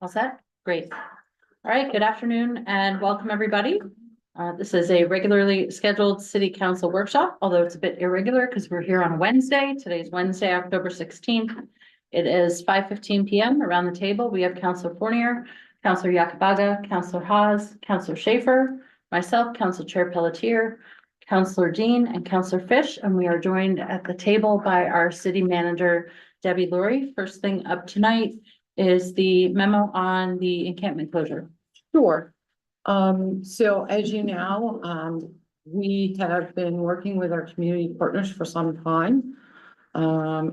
All set? Great. All right, good afternoon and welcome, everybody. This is a regularly scheduled city council workshop, although it's a bit irregular because we're here on Wednesday. Today's Wednesday, October 16th. It is 5:15 p.m. Around the table, we have Councilor Fournier, Councilor Yakabaga, Councilor Haas, Councilor Schaefer, myself, Council Chair Pelletier, Councilor Dean, and Councilor Fish, and we are joined at the table by our city manager, Debbie Lurie. First thing up tonight is the memo on the encampment closure. Sure. So as you know, we have been working with our community partners for some time,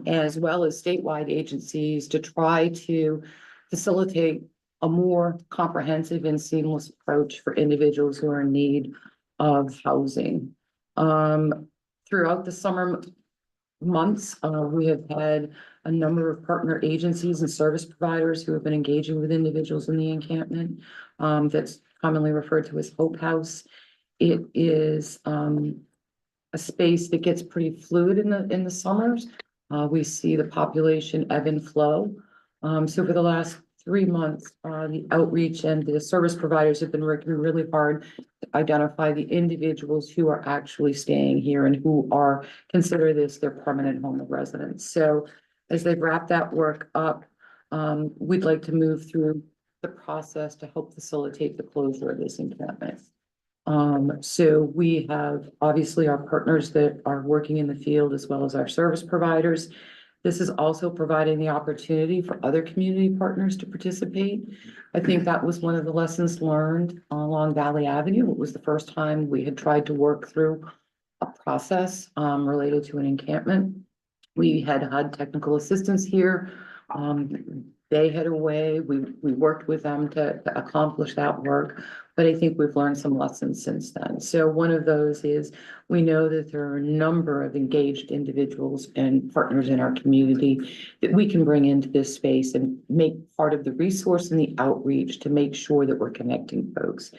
as well as statewide agencies to try to facilitate a more comprehensive and seamless approach for individuals who are in need of housing. Throughout the summer months, we have had a number of partner agencies and service providers who have been engaging with individuals in the encampment. That's commonly referred to as Hope House. It is a space that gets pretty fluid in the summers. We see the population ebb and flow. So for the last 3 months, the outreach and the service providers have been working really hard to identify the individuals who are actually staying here and who are consider this their permanent home of residence. So as they've wrapped that work up, we'd like to move through the process to help facilitate the closure of this encampment. So we have obviously our partners that are working in the field as well as our service providers. This is also providing the opportunity for other community partners to participate. I think that was one of the lessons learned along Valley Avenue. It was the first time we had tried to work through a process related to an encampment. We had technical assistance here. They had a way, we worked with them to accomplish that work, but I think we've learned some lessons since then. So one of those is we know that there are a number of engaged individuals and partners in our community that we can bring into this space and make part of the resource and the outreach to make sure that we're connecting folks.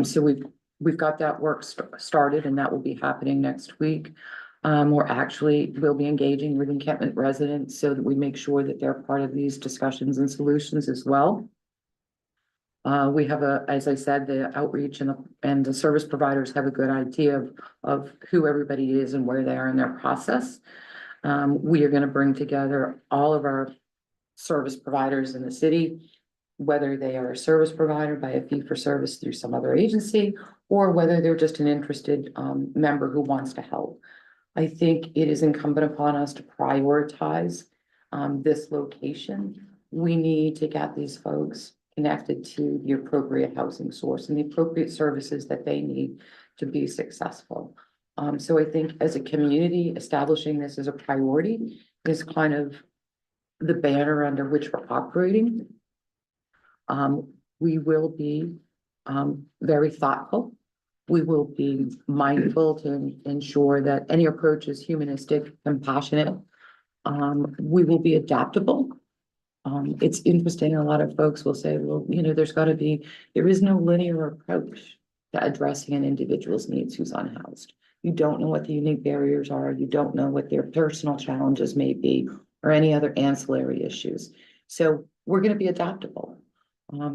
So we've got that work started, and that will be happening next week. We'll be engaging with encampment residents so that we make sure that they're part of these discussions and solutions as well. We have as I said, the outreach and the service providers have a good idea of who everybody is and where they are in their process. We are going to bring together all of our service providers in the city, whether they are a service provider by a fee for service through some other agency, or whether they're just an interested member who wants to help. I think it is incumbent upon us to prioritize this location. We need to get these folks connected to the appropriate housing source and the appropriate services that they need to be successful. So I think as a community, establishing this as a priority is kind of the banner under which we're operating. We will be very thoughtful. We will be mindful to ensure that any approach is humanistic, compassionate. We will be adaptable. It's interesting, a lot of folks will say, well, there is no linear approach to addressing an individual's needs who's unhoused. You don't know what the unique barriers are. You don't know what their personal challenges may be or any other ancillary issues. So we're going to be adaptable.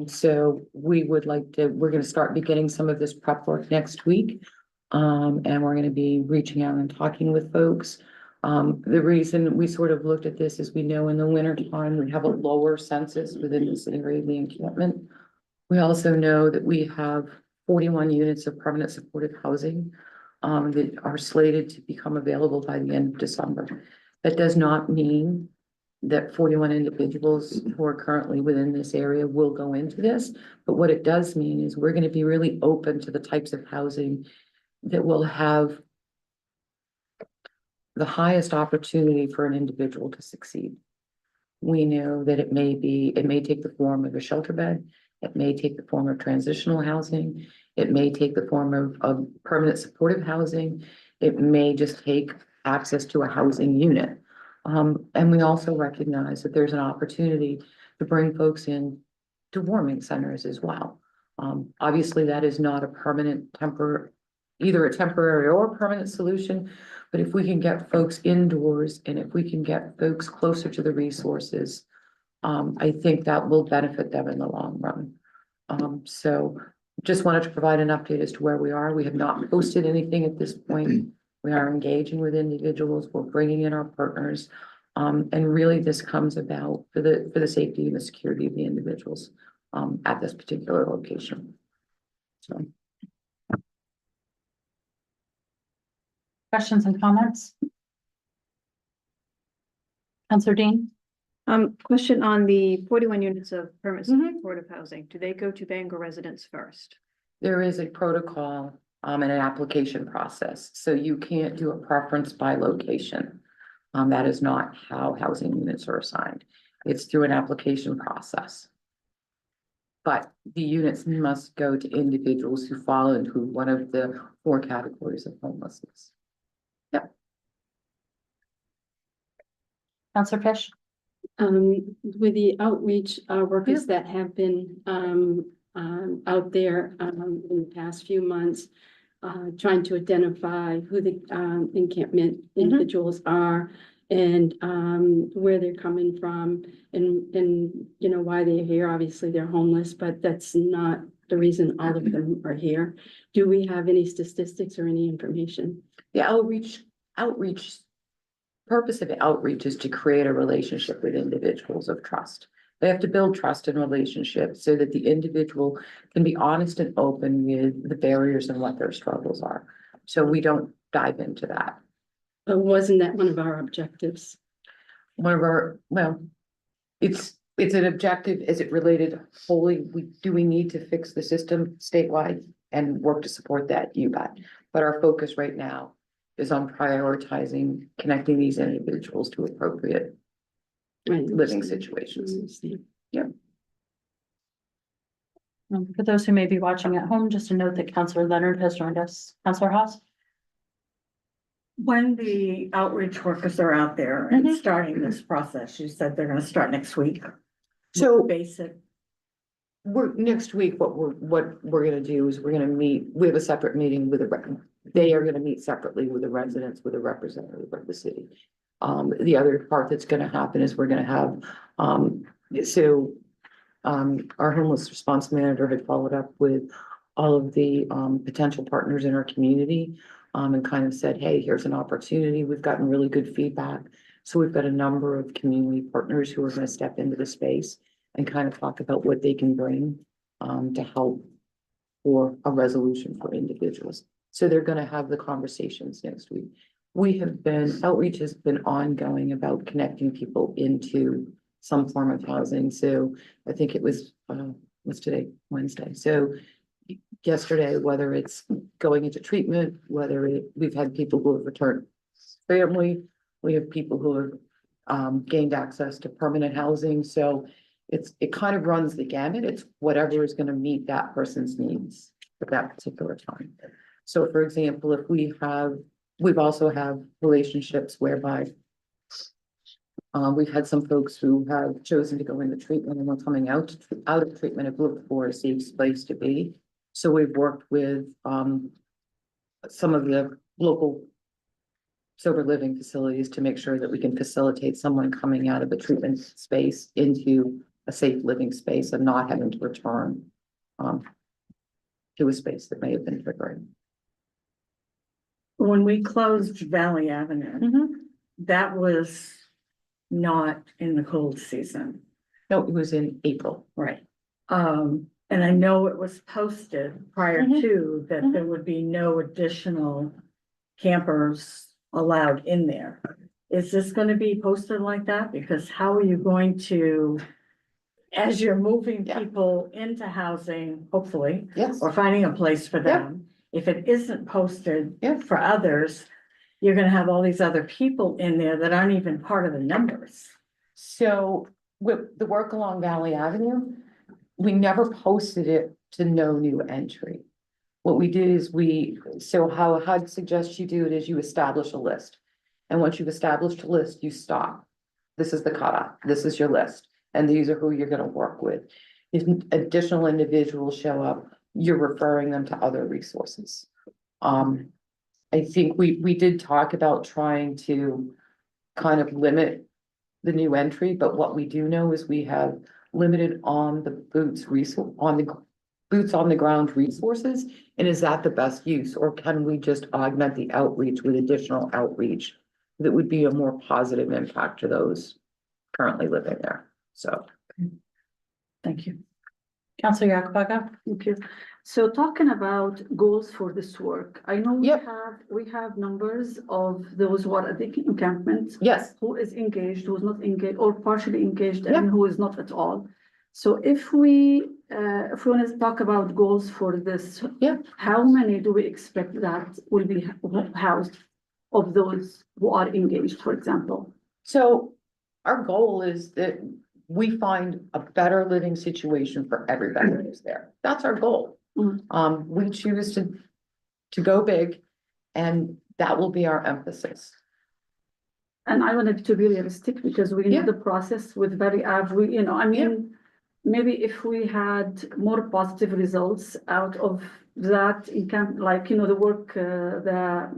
So we're going to start beginning some of this prep work next week. And we're going to be reaching out and talking with folks. The reason we sort of looked at this is we know in the winter time, we have a lower census within this area of the encampment. We also know that we have 41 units of permanent supportive housing that are slated to become available by the end of December. That does not mean that 41 individuals who are currently within this area will go into this. But what it does mean is we're going to be really open to the types of housing that will have the highest opportunity for an individual to succeed. We know that it may take the form of a shelter bed. It may take the form of transitional housing. It may take the form of permanent supportive housing. It may just take access to a housing unit. And we also recognize that there's an opportunity to bring folks in to warming centers as well. Obviously, that is not a either a temporary or permanent solution, but if we can get folks indoors and if we can get folks closer to the resources, I think that will benefit them in the long run. So just wanted to provide an update as to where we are. We have not posted anything at this point. We are engaging with individuals. We're bringing in our partners. And really this comes about for the safety and the security of the individuals, at this particular location. So. Questions and comments? Counselor Dean? Question on the 41 units of permits Mhm. supportive housing. Do they go to Bangor residents first? There is a protocol, and an application process, so you can't do a preference by location. That is not how housing units are assigned. It's through an application process. But the units must go to individuals who fall into one of the 4 categories of homelessness. Counselor Fish? With the outreach workers that have been out there in the past few months, trying to identify who the encampment individuals are and where they're coming from and you know why they're here. Obviously, they're homeless, but that's not the reason all of them are here. Do we have any statistics or any information? The outreach purpose of outreach is to create a relationship with individuals of trust. They have to build trust and relationships so that the individual can be honest and open with the barriers and what their struggles are. So we don't dive into that. But wasn't that one of our objectives? It's an objective. Is it related wholly? Do we need to fix the system statewide and work to support that? You bet. But our focus right now is on prioritizing connecting these individuals to appropriate living situations. For those who may be watching at home, just a note that Counselor Leonard has joined us. Counselor Haas? When the outreach workers are out there and starting this process, you said they're gonna start next week. So Basic, next week, what we're gonna do is we're gonna meet, we have a separate meeting with they are gonna meet separately with the residents, with a representative of the city. The other part that's gonna happen is we're gonna have, our homeless response manager had followed up with all of the, potential partners in our community. And kind of said, hey, here's an opportunity. We've gotten really good feedback. So we've got a number of community partners who are gonna step into the space and kind of talk about what they can bring, to help for a resolution for individuals. So they're gonna have the conversations next week. Outreach has been ongoing about connecting people into some form of housing. So I think it was, what's today? Wednesday. So yesterday, whether it's going into treatment, we've had people who have returned family, we have people who have gained access to permanent housing. So it kind of runs the gamut. It's whatever is going to meet that person's needs at that particular time. So for example, if we've also have relationships whereby we've had some folks who have chosen to go into treatment and we're coming out of treatment have looked for a safe place to be. So we've worked with some of the local sober living facilities to make sure that we can facilitate someone coming out of a treatment space into a safe living space and not having to return to a space that may have been triggering. when we closed Valley Avenue, that was not in the cold season, No, it was in April. right? And I know it was posted prior to that there would be no additional campers allowed in there. Is this gonna be posted like that? Because how are you going to, as you're moving Yeah. people into housing, hopefully, Yes. or finding a place for them, if it isn't posted Yeah. for others, you're gonna have all these other people in there that aren't even part of the numbers. So with the work along Valley Avenue, we never posted it to no new entry. What we did is how I'd suggest you do it is you establish a list. And once you've established a list, you stop. This is the cutoff. This is your list. And these are who you're gonna work with. If additional individuals show up, you're referring them to other resources. I think we did talk about trying to kind of limit the new entry, but what we do know is we have limited on the boots on the ground resources. And is that the best use, or can we just augment the outreach with additional outreach that would be a more positive impact to those currently living there? So. Thank you. Counselor Yakubaga? Thank you. So talking about goals for this work, I know Yep. we have numbers of those who are at the encampment, Yes, who is engaged, who is not engaged, or partially engaged, Yep. and who is not at all. So if we want to talk about goals for this, Yep. how many do we expect that will be housed of those who are engaged, for example? so our goal is that we find a better living situation for everybody who's there. That's our goal. Mhm. We choose to go big, and that will be our emphasis. And I wanted to be realistic because we Yeah. know the process with very average, I mean, maybe if we had more positive results out of that, the work that,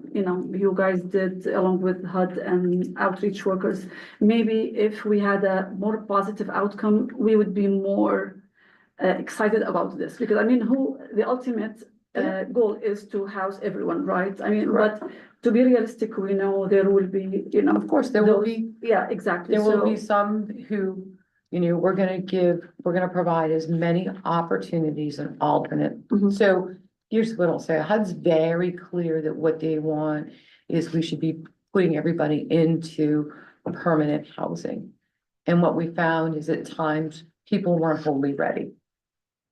you guys did along with HUD and outreach workers, maybe if we had a more positive outcome, we would be more excited about this, because I mean, the ultimate goal is to house everyone, right? I mean, but to be realistic, we know there will be, Of course, there will be, yeah, exactly. there will be So, some who, we're gonna provide as many opportunities and alternate. Mhm. So here's what I'll say, HUD's very clear that what they want is we should be putting everybody into permanent housing. And what we found is at times, people weren't wholly ready.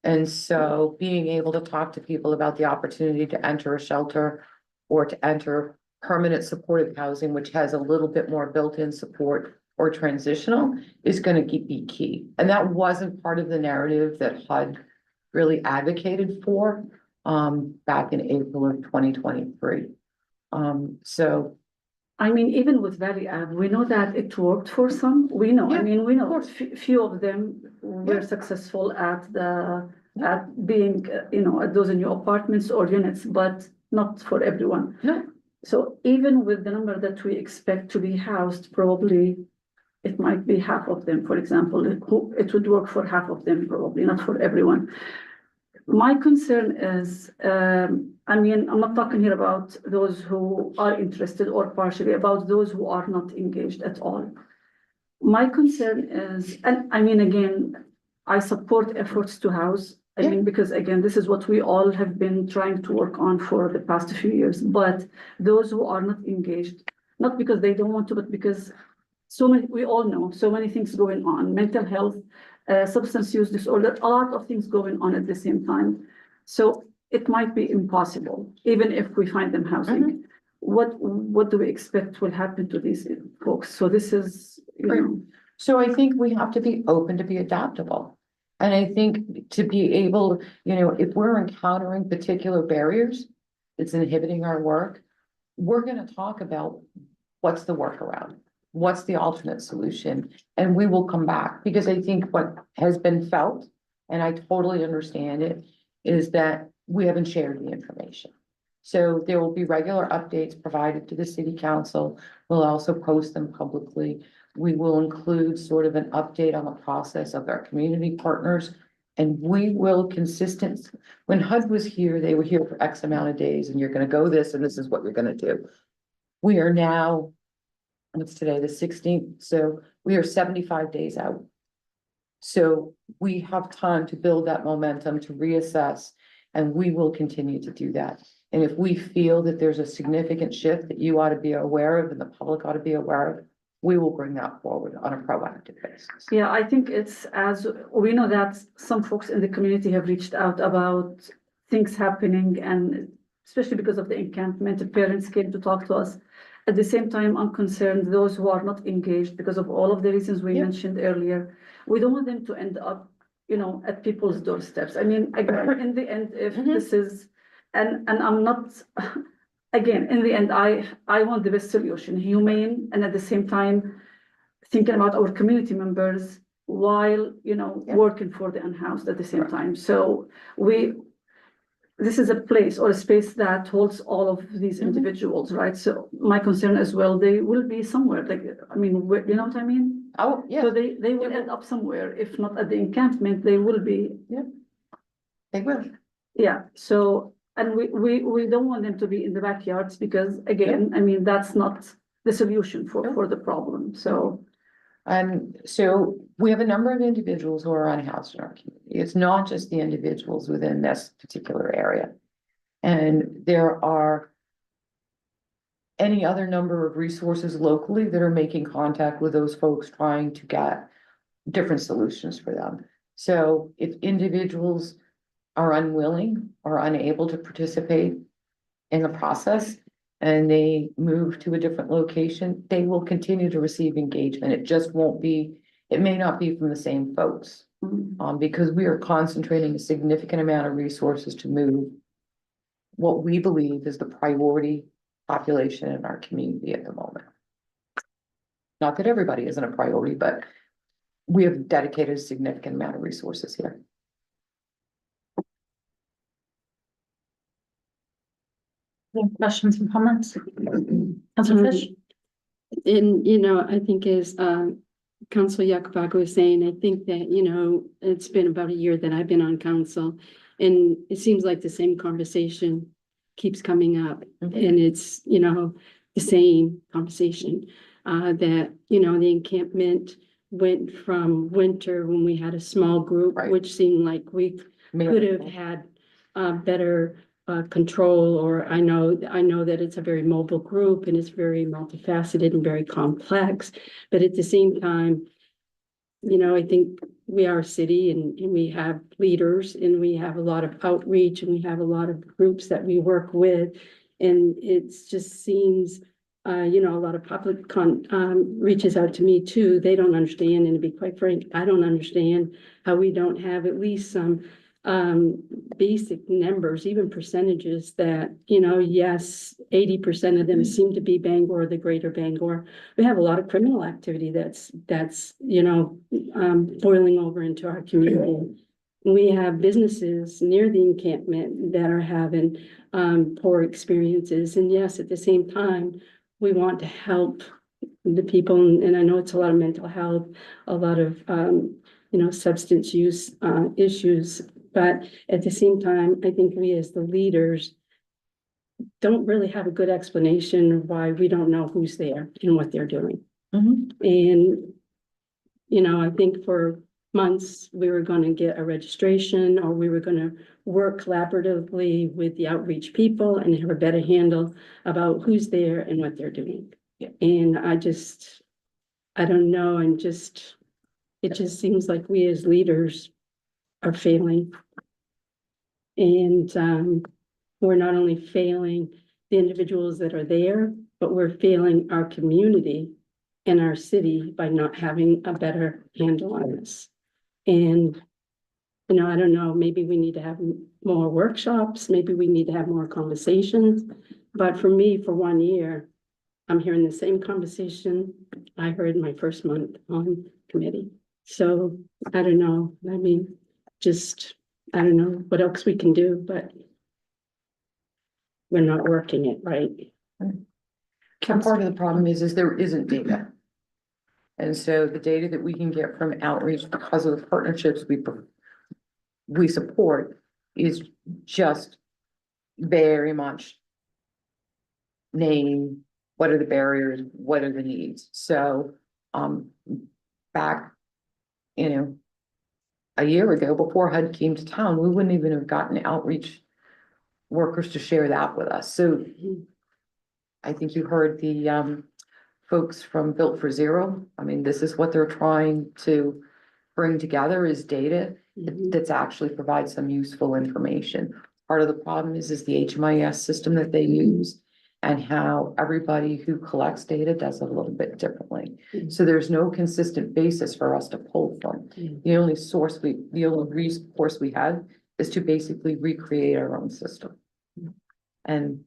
And so being able to talk to people about the opportunity to enter a shelter or to enter permanent supportive housing, which has a little bit more built-in support or transitional, is gonna be key. And that wasn't part of the narrative that HUD really advocated for back in April of 2023. So I mean, even with Valley Ave, we know that it worked for some. We know, Yeah, we know course. few of them were Yeah. successful at being, at those new apartments or units, but not for everyone. No. So even with the number that we expect to be housed, probably it might be half of them, for example, it would work for half of them, probably not for everyone. My concern is, I'm not talking here about those who are interested or partially, about those who are not engaged at all. My concern is, and I mean, again, I support efforts to house. Because again, this is what we all have been trying to work on for the past few years, but those who are not engaged, not because they don't want to, but because we all know, so many things going on, mental health, substance use disorder, a lot of things going on at the same time. So it might be impossible, even if we find them housing. What do we expect will happen to these folks? So this is, So I think we have to be open to be adaptable. And I think to be able, if we're encountering particular barriers that's inhibiting our work, we're gonna talk about what's the workaround, what's the alternate solution, and we will come back. Because I think what has been felt, and I totally understand it, is that we haven't shared the information. So there will be regular updates provided to the city council. We'll also post them publicly. We will include sort of an update on the process of our community partners. And we will when HUD was here, they were here for X amount of days, and you're gonna go this, and this is what you're gonna do. We are now, what's today, the 16th, so we are 75 days out. So we have time to build that momentum, to reassess, and we will continue to do that. And if we feel that there's a significant shift that you ought to be aware of and the public ought to be aware of, we will bring that forward on a proactive basis. Yeah, I think it's, as we know, that some folks in the community have reached out about things happening, and especially because of the encampment, the parents came to talk to us. At the same time, I'm concerned those who are not engaged because of all of the reasons we mentioned earlier. We don't want them to end up, at people's doorsteps. I mean, again, in the end, if this is, and I'm not, again, in the end, I want the best solution, humane, and at the same time, thinking about our community members while, working for the unhoused at the same time. So this is a place or a space that holds all of these individuals, right? So my concern as well, they will be somewhere, you know what I mean? Oh, yeah, So they will end up somewhere, if not at the encampment, they will be, they will. yeah, so, and we don't want them to be in the backyards because again, I mean, that's not the solution for the problem, so. And so we have a number of individuals who are unhoused in our community. It's not just the individuals within this particular area. And there are any other number of resources locally that are making contact with those folks trying to get different solutions for them. So if individuals are unwilling or unable to participate in the process and they move to a different location, they will continue to receive engagement. It just won't be, it may not be from the same folks. Because we are concentrating a significant amount of resources to move what we believe is the priority population in our community at the moment. Not that everybody isn't a priority, but we have dedicated a significant amount of resources here. Any questions and comments? Councilor Fish? And, I think as, Council Yakubaga was saying, I think that, it's been about a year that I've been on council. And it seems like the same conversation keeps coming up, and it's, the same conversation. That, the encampment went from winter when we had a small group, Right. which seemed like we could have had better control, or I know that it's a very mobile group and it's very multifaceted and very complex, but at the same time, I think we are a city and we have leaders and we have a lot of outreach and we have a lot of groups that we work with, and it just seems a lot of public reaches out to me too. They don't understand, and to be quite frank, I don't understand how we don't have at least some basic numbers, even percentages that, yes, 80% of them seem to be Bangor or the greater Bangor. We have a lot of criminal activity that's boiling over into our community. We have businesses near the encampment that are having poor experiences. And yes, at the same time, we want to help the people. And I know it's a lot of mental health, a lot of, substance use issues. But at the same time, I think we as the leaders don't really have a good explanation of why we don't know who's there and what they're doing. And, I think for months, we were going to get a registration, or we were going to work collaboratively with the outreach people and have a better handle about who's there and what they're doing. Yeah. And I don't know, it just seems like we as leaders are failing. And we're not only failing the individuals that are there, but we're failing our community and our city by not having a better handle on this. And, I don't know, maybe we need to have more workshops, maybe we need to have more conversations. But for me, for 1 year, I'm hearing the same conversation I heard my first month on committee. So I don't know, I mean, I don't know what else we can do, but we're not working it right. And part of the problem is there isn't data. And so the data that we can get from outreach, because of the partnerships we support, is just very much name, what are the barriers, what are the needs? So, back, a year ago, before HUD came to town, we wouldn't even have gotten outreach workers to share that with us. So I think you heard the folks from Built for Zero. I mean, this is what they're trying to bring together, is data that's actually provides some useful information. Part of the problem is the HMIS system that they use, and how everybody who collects data does it a little bit differently. So there's no consistent basis for us to pull from. The only resource we have is to basically recreate our own system. And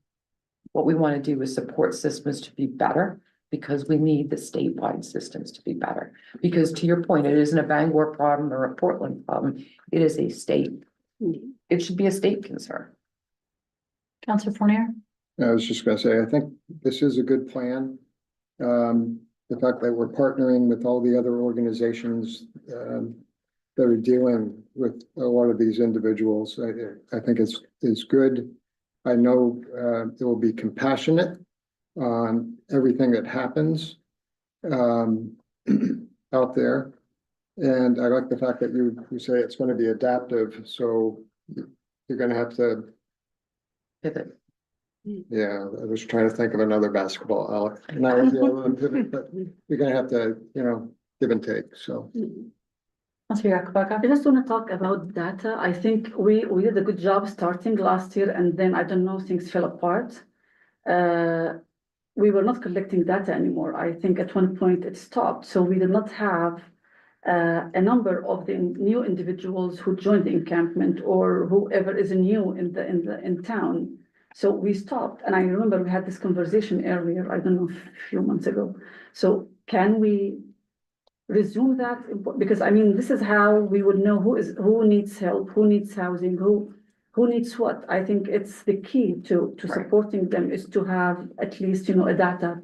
what we want to do is support systems to be better, because we need the statewide systems to be better. Because to your point, it isn't a Bangor problem or a Portland problem. It is a state. It should be a state concern. Councilor Fournier? I was just gonna say, I think this is a good plan. the fact that we're partnering with all the other organizations, that are dealing with a lot of these individuals, I think is good. I know, it will be compassionate on everything that happens, out there. And I like the fact that you say it's going to be adaptive, so you're going to have to, Pivot. yeah, I was trying to think of another basketball, Alec. And I would be able to pivot, but you're going to have to, give and take, so. Councilor Akbaka? I just want to talk about data. I think we did a good job starting last year, and then I don't know, things fell apart. We were not collecting data anymore. I think at one point it stopped, so we did not have a number of the new individuals who joined the encampment or whoever is new in town. So we stopped, and I remember we had this conversation earlier, I don't know, a few months ago. So can we resume that? Because I mean, this is how we would know who needs help, who needs housing, who needs what. I think it's the key to supporting them is to have at least, a data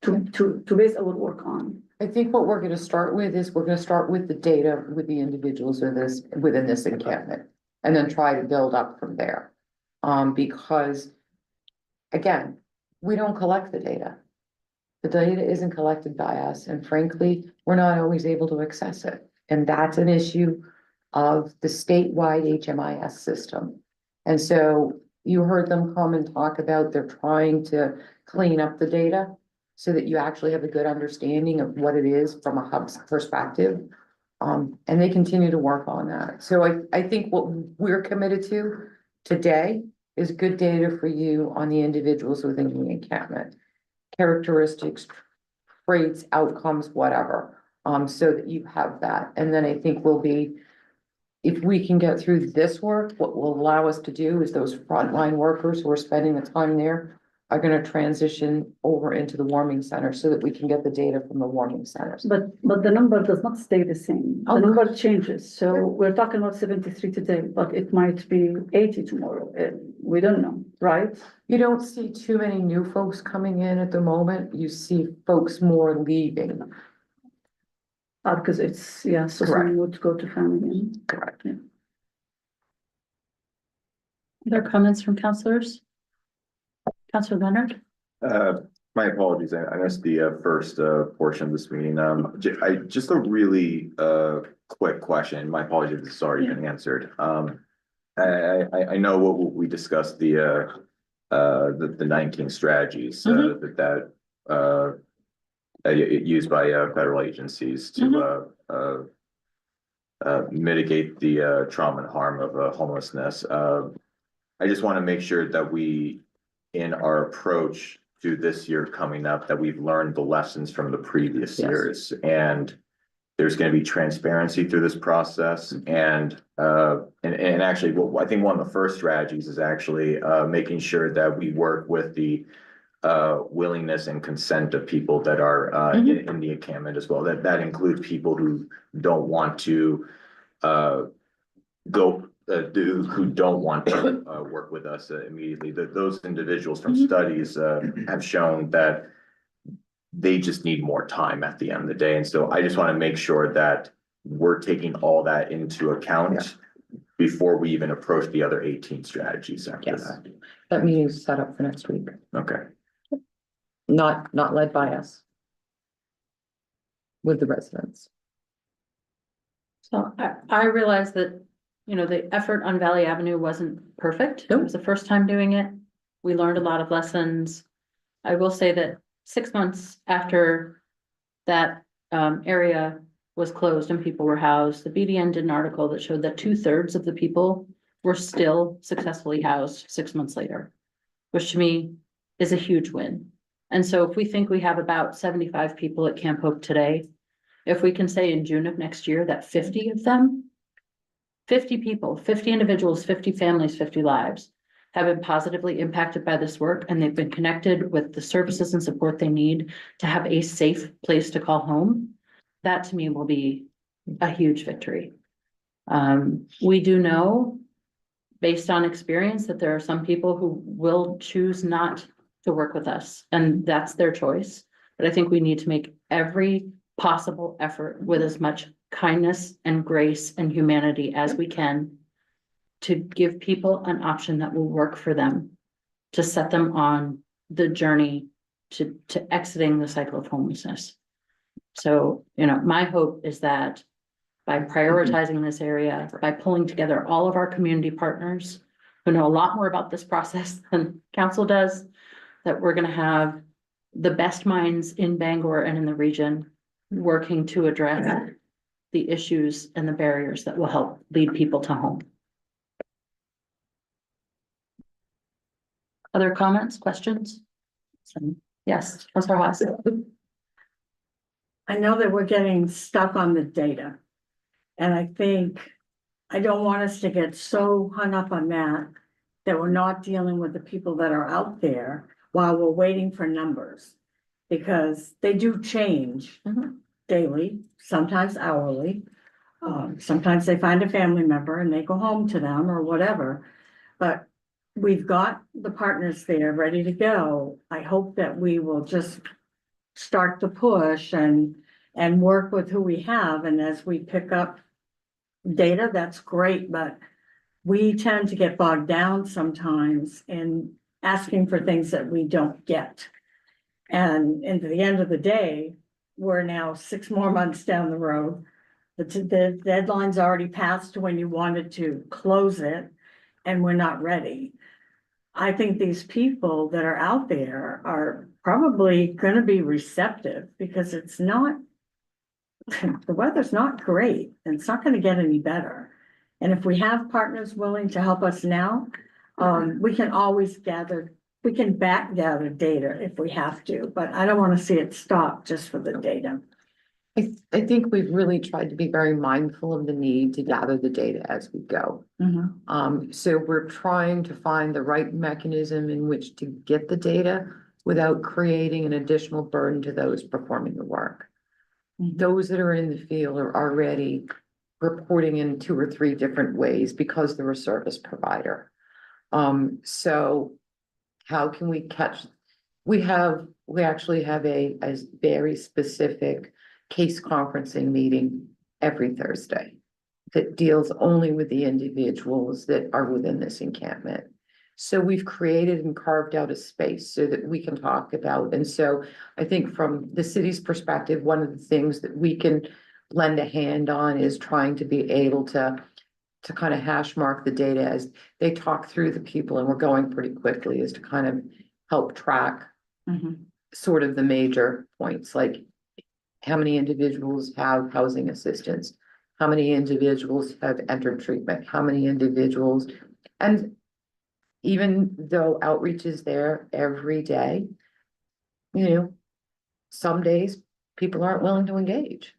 to base our work on. I think what we're gonna start with is we're gonna start with the data with the individuals within this encampment. And then try to build up from there. Because again, we don't collect the data. The data isn't collected by us, and frankly, we're not always able to access it. And that's an issue of the statewide HMIS system. And so you heard them come and talk about they're trying to clean up the data so that you actually have a good understanding of what it is from a hub's perspective. And they continue to work on that. So I think what we're committed to today is good data for you on the individuals within the encampment. Characteristics, traits, outcomes, whatever, so that you have that. And then I think if we can get through this work, what will allow us to do is those frontline workers who are spending the time there are gonna transition over into the warming center so that we can get the data from the warming centers. But the number does not stay the same. The Oh, number changes. So we're talking about 73 today, but it might be 80 tomorrow. We don't know, right? You don't see too many new folks coming in at the moment. You see folks more leaving. Because so Correct. someone would go to family. Correct. Other comments from councilors? Councilor Leonard? My apologies, I missed the first portion of this meeting. Just a really quick question. My apologies if this has already been answered. I know what we discussed the 19 strategies that used by federal agencies to mitigate the trauma and harm of homelessness. I just want to make sure that we, in our approach to this year coming up, that we've learned the lessons from the previous Yes. years, and there's going to be transparency through this process. And actually, I think one of the first strategies is actually making sure that we work with the willingness and consent of people that are in the encampment as well. That includes people who don't want to who don't want to work with us immediately. Those individuals from studies have shown that they just need more time at the end of the day. And so I just want to make sure that we're taking all that into account before we even approach the other 18 strategies after Yes. that. That meeting is set up for next week, Okay. not led by us. With the residents. So I realize that, the effort on Valley Avenue wasn't perfect. It was the first time doing it. We learned a lot of lessons. I will say that 6 months after that area was closed and people were housed, the BDN did an article that showed that 2/3 of the people were still successfully housed 6 months later, which to me is a huge win. And so if we think we have about 75 people at Camp Hope today, if we can say in June of next year that 50 of them, 50 people, 50 individuals, 50 families, 50 lives have been positively impacted by this work, and they've been connected with the services and support they need to have a safe place to call home, that to me will be a huge victory. We do know, based on experience, that there are some people who will choose not to work with us, and that's their choice. But I think we need to make every possible effort with as much kindness and grace and humanity as we can to give people an option that will work for them, to set them on the journey to exiting the cycle of homelessness. So, my hope is that by prioritizing this area, by pulling together all of our community partners who know a lot more about this process than council does, that we're gonna have the best minds in Bangor and in the region working to address the issues and the barriers that will help lead people to home. Other comments, questions? Yes, Councilor Haas. I know that we're getting stuck on the data. And I think, I don't want us to get so hung up on that, that we're not dealing with the people that are out there while we're waiting for numbers. Because they do change daily, sometimes hourly. Sometimes they find a family member and they go home to them or whatever. But we've got the partners there ready to go. I hope that we will just start the push and work with who we have. And as we pick up data, that's great, but we tend to get bogged down sometimes in asking for things that we don't get. And at the end of the day, we're now 6 more months down the road. The deadline's already passed when you wanted to close it, and we're not ready. I think these people that are out there are probably going to be receptive because it's not, the weather's not great and it's not going to get any better. And if we have partners willing to help us now, we can always gather data if we have to, but I don't want to see it stop just for the data. I think we've really tried to be very mindful of the need to gather the data as we go. So we're trying to find the right mechanism in which to get the data without creating an additional burden to those performing the work. Those that are in the field are already reporting in 2 or 3 different ways because they're a service provider. So how can we catch? We actually have a very specific case conferencing meeting every Thursday that deals only with the individuals that are within this encampment. So we've created and carved out a space so that we can talk about. And so I think from the city's perspective, one of the things that we can lend a hand on is trying to be able to kind of hash mark the data as they talk through the people, and we're going pretty quickly, is to kind of help track sort of the major points, like how many individuals have housing assistance, how many individuals have entered treatment, how many individuals, and even though outreach is there every day, some days people aren't willing to engage.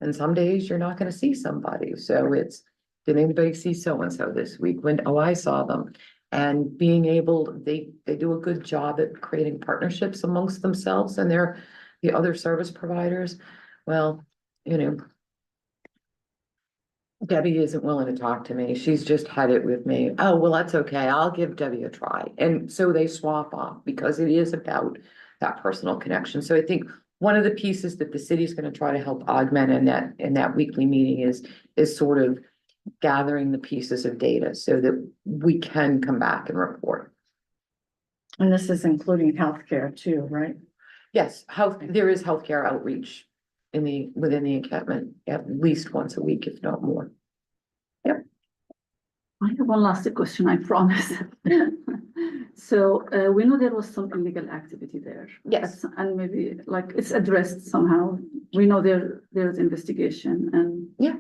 And some days you're not going to see somebody. So it's, did anybody see so-and-so this week? I saw them. And being able, they do a good job at creating partnerships amongst themselves and the other service providers. Well, Debbie isn't willing to talk to me. She's just had it with me. Oh, well, that's okay. I'll give Debbie a try. And so they swap off because it is about that personal connection. So I think one of the pieces that the city is going to try to help augment in that weekly meeting is sort of gathering the pieces of data so that we can come back and report. And this is including healthcare too, right? Yes, there is healthcare outreach within the encampment at least once a week, if not more. Yep. I have one last question, I promise. So we know there was some illegal activity there. Yes. And maybe like it's addressed somehow. We know there's investigation and. Yeah.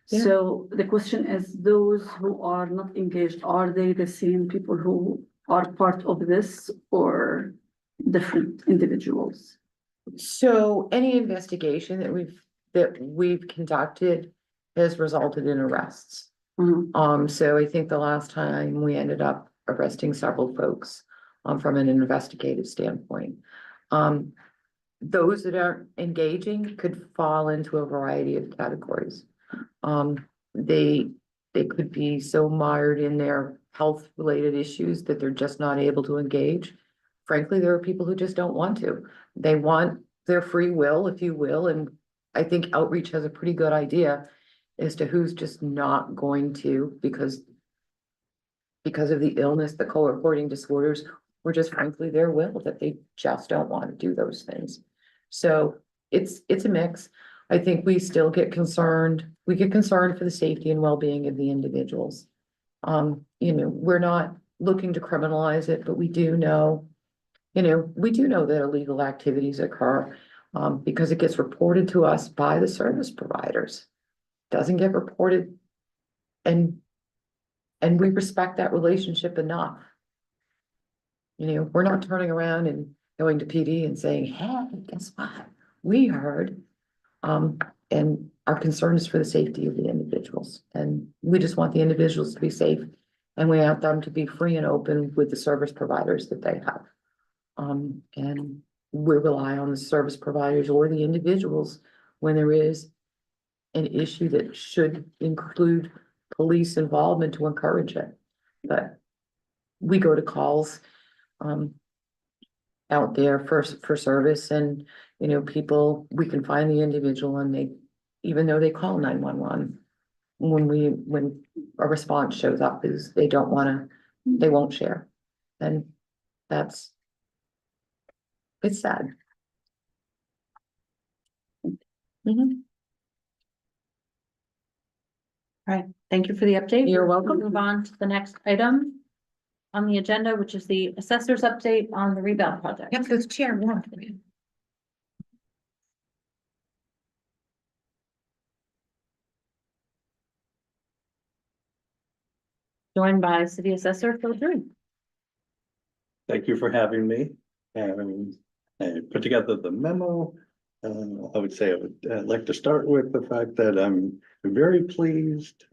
So the question is, those who are not engaged, are they the same people who are part of this or different individuals? So any investigation that we've conducted has resulted in arrests. So I think the last time we ended up arresting several folks from an investigative standpoint. Those that aren't engaging could fall into a variety of categories. They could be so mired in their health related issues that they're just not able to engage. Frankly, there are people who just don't want to. They want their free will, if you will, and I think outreach has a pretty good idea as to who's just not going to because of the illness, the co-reporting disorders, or just frankly their will that they just don't want to do those things. So it's a mix. I think we still get concerned. We get concerned for the safety and well-being of the individuals. We're not looking to criminalize it, but we do know that illegal activities occur because it gets reported to us by the service providers. Doesn't get reported and we respect that relationship enough. We're not turning around and going to PD and saying, hey, guess what? We heard. And our concern is for the safety of the individuals. And we just want the individuals to be safe. And we want them to be free and open with the service providers that they have. And we rely on the service providers or the individuals when there is an issue that should include police involvement to encourage it. But we go to calls out there for service and, people, we can find the individual and even though they call 911, when a response shows up is they won't share. And it's sad. All right, thank you for the update. You're We'll welcome. Move on to the next item on the agenda, which is the assessor's update on the rebound project. Yep, those chair warm. Joined by City Assessor Phil Drew. Thank you for having me. I put together the memo. I would say I would like to start with the fact that I'm very pleased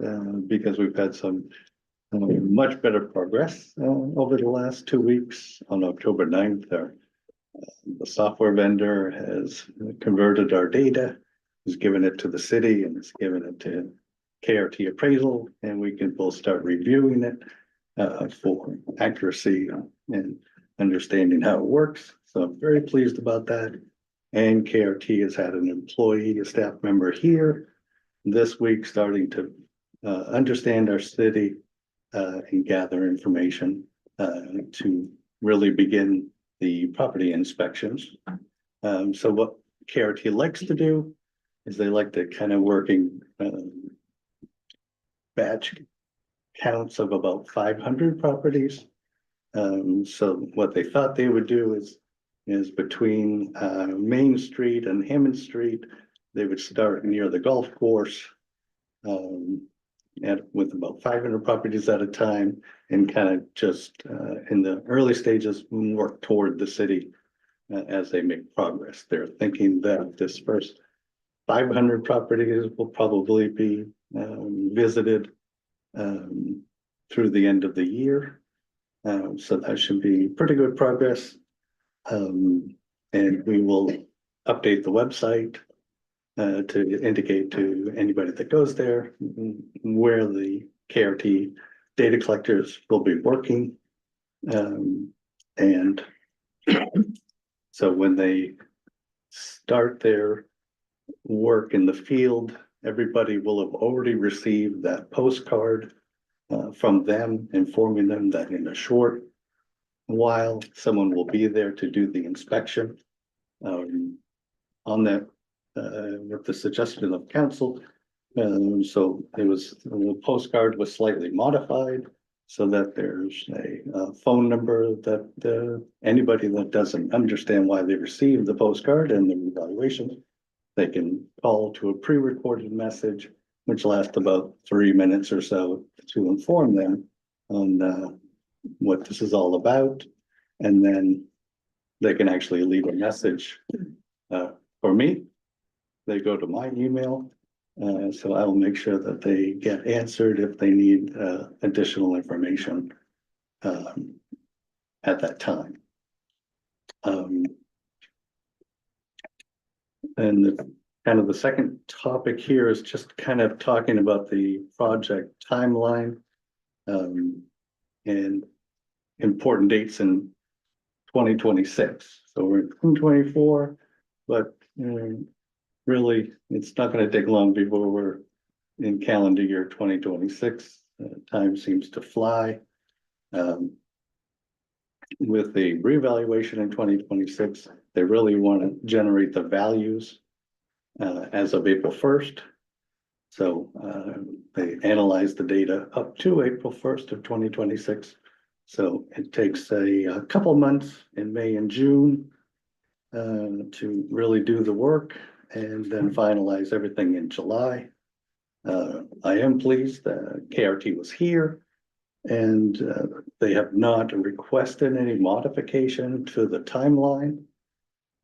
because we've had some much better progress over the last 2 weeks. On October 9th, the software vendor has converted our data, has given it to the city and has given it to KRT Appraisal, and we can both start reviewing it for accuracy and understanding how it works. So I'm very pleased about that. And KRT has had an employee, a staff member here this week starting to understand our city and gather information to really begin the property inspections. So what KRT likes to do is they like to kind of working batch counts of about 500 properties. So what they thought they would do is between Main Street and Hammond Street, they would start near the golf course with about 500 properties at a time and kind of just in the early stages work toward the city as they make progress. They're thinking that this first 500 properties will probably be visited through the end of the year. So that should be pretty good progress. And we will update the website to indicate to anybody that goes there where the KRT data collectors will be working. And so when they start their work in the field, everybody will have already received that postcard from them, informing them that in a short while, someone will be there to do the inspection. On that, with the suggestion of council, so the postcard was slightly modified so that there's a phone number that anybody that doesn't understand why they received the postcard and the evaluation, they can call to a pre-recorded message, which lasts about 3 minutes or so to inform them on what this is all about. And then they can actually leave a message for me. They go to my email. So I'll make sure that they get answered if they need additional information at that time. And the second topic here is just kind of talking about the project timeline and important dates in 2026. So we're in 2024. but really, it's not gonna take long before we're in calendar year 2026. Time seems to fly. With the reevaluation in 2026, they really want to generate the values as of April 1st. So they analyze the data up to April 1st of 2026. So it takes a couple months in May and June to really do the work and then finalize everything in July. I am pleased that KRT was here and they have not requested any modification to the timeline.